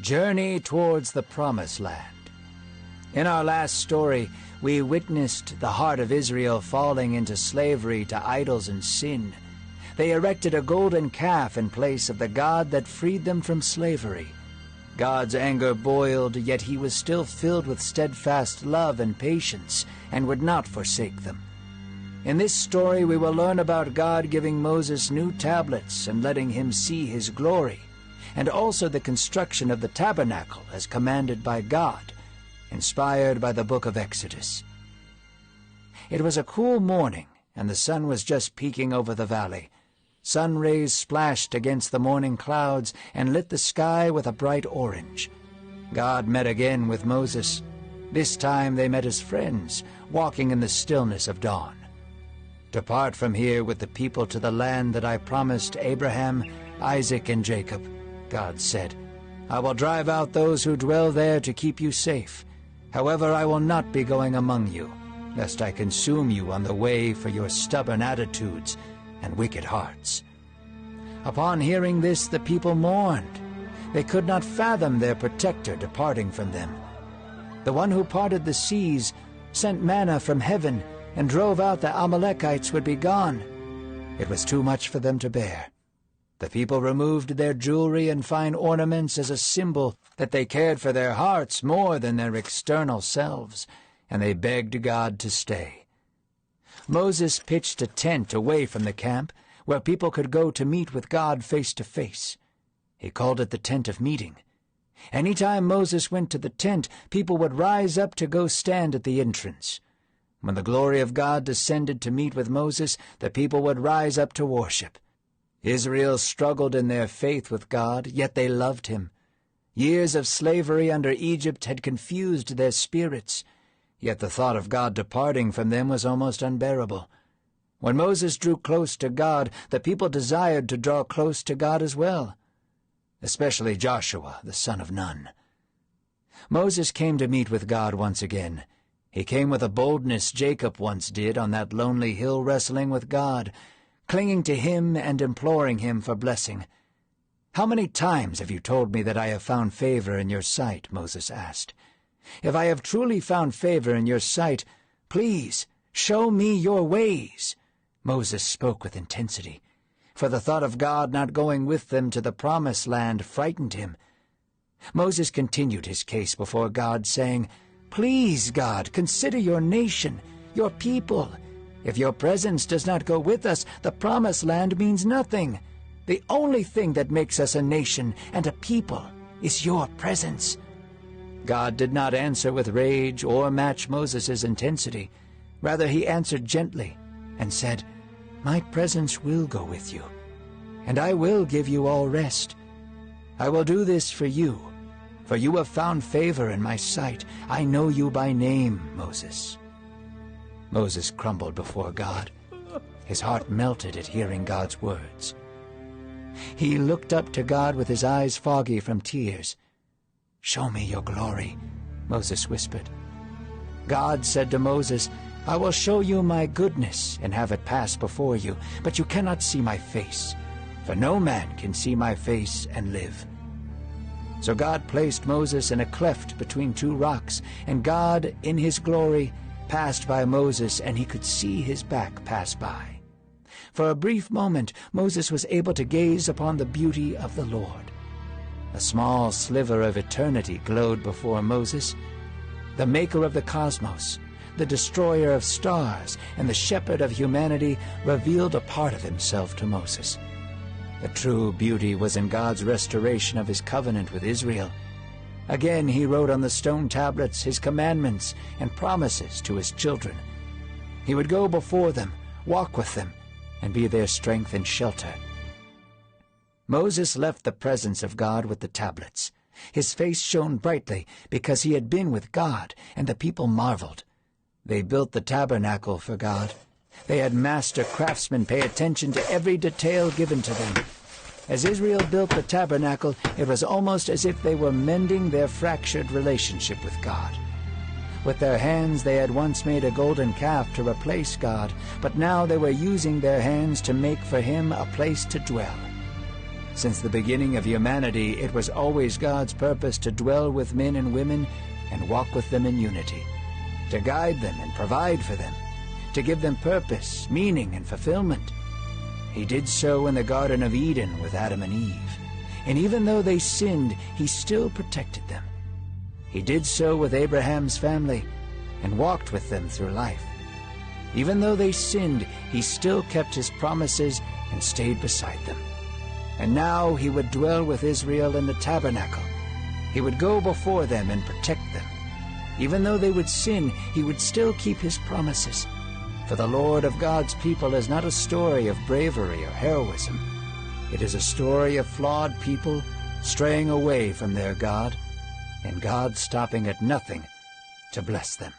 Journey towards the Promised Land. In our last story, we witnessed the heart of Israel falling into slavery to idols and sin. They erected a golden calf in place of the God that freed them from slavery. God's anger boiled, yet he was still filled with steadfast love and patience, and would not forsake them. In this story, we will learn about God giving Moses new tablets and letting him see his glory, and also the construction of the tabernacle as commanded by God, inspired by the book of Exodus. It was a cool morning, and the sun was just peeking over the valley. Sun rays splashed against the morning clouds and lit the sky with a bright orange. God met again with Moses. This time they met as friends, walking in the stillness of dawn. "Depart from here with the people to the land that I promised Abraham, Isaac, and Jacob," God said. "I will drive out those who dwell there to keep you safe. However, I will not be going among you, lest I consume you on the way for your stubborn attitudes and wicked hearts." Upon hearing this, the people mourned. They could not fathom their protector departing from them. The one who parted the seas, sent manna from heaven, and drove out the Amalekites would be gone. It was too much for them to bear. The people removed their jewelry and fine ornaments as a symbol that they cared for their hearts more than their external selves, and they begged God to stay. Moses pitched a tent away from the camp, where people could go to meet with God face to face. He called it the Tent of Meeting. Any time Moses went to the tent, people would rise up to go stand at the entrance. When the glory of God descended to meet with Moses, the people would rise up to worship. Israel struggled in their faith with God, yet they loved him. Years of slavery under Egypt had confused their spirits, yet the thought of God departing from them was almost unbearable. When Moses drew close to God, the people desired to draw close to God as well, especially Joshua, the son of Nun. Moses came to meet with God once again. He came with a boldness Jacob once did on that lonely hill wrestling with God, clinging to him and imploring him for blessing. "How many times have you told me that I have found favor in your sight?" Moses asked. "If I have truly found favor in your sight, please show me your ways." Moses spoke with intensity, for the thought of God not going with them to the Promised Land frightened him. Moses continued his case before God, saying, "Please, God, consider your nation, your people. If your presence does not go with us, the Promised Land means nothing. The only thing that makes us a nation and a people is your presence." God did not answer with rage or match Moses' intensity. Rather, he answered gently and said, "My presence will go with you, and I will give you all rest. I will do this for you, for you have found favor in my sight. I know you by name, Moses." Moses crumbled before God. His heart melted at hearing God's words. He looked up to God with his eyes foggy from tears. "Show me your glory," Moses whispered. God said to Moses, "I will show you my goodness and have it pass before you, but you cannot see my face, for no man can see my face and live." So God placed Moses in a cleft between two rocks, and God, in his glory, passed by Moses, and he could see his back pass by. For a brief moment, Moses was able to gaze upon the beauty of the Lord. A small sliver of eternity glowed before Moses. The maker of the cosmos, the destroyer of stars, and the shepherd of humanity revealed a part of himself to Moses. The true beauty was in God's restoration of his covenant with Israel. Again he wrote on the stone tablets his commandments and promises to his children. He would go before them, walk with them, and be their strength and shelter. Moses left the presence of God with the tablets. His face shone brightly because he had been with God, and the people marveled. They built the tabernacle for God. They had master craftsmen pay attention to every detail given to them. As Israel built the tabernacle, it was almost as if they were mending their fractured relationship with God. With their hands they had once made a golden calf to replace God, but now they were using their hands to make for him a place to dwell. Since the beginning of humanity, it was always God's purpose to dwell with men and women and walk with them in unity, to guide them and provide for them, to give them purpose, meaning, and fulfillment. He did so in the Garden of Eden with Adam and Eve, and even though they sinned, he still protected them. He did so with Abraham's family and walked with them through life. Even though they sinned, he still kept his promises and stayed beside them. And now he would dwell with Israel in the tabernacle. He would go before them and protect them. Even though they would sin, he would still keep his promises. For the Lord of God's people is not a story of bravery or heroism. It is a story of flawed people straying away from their God, and God stopping at nothing to bless them.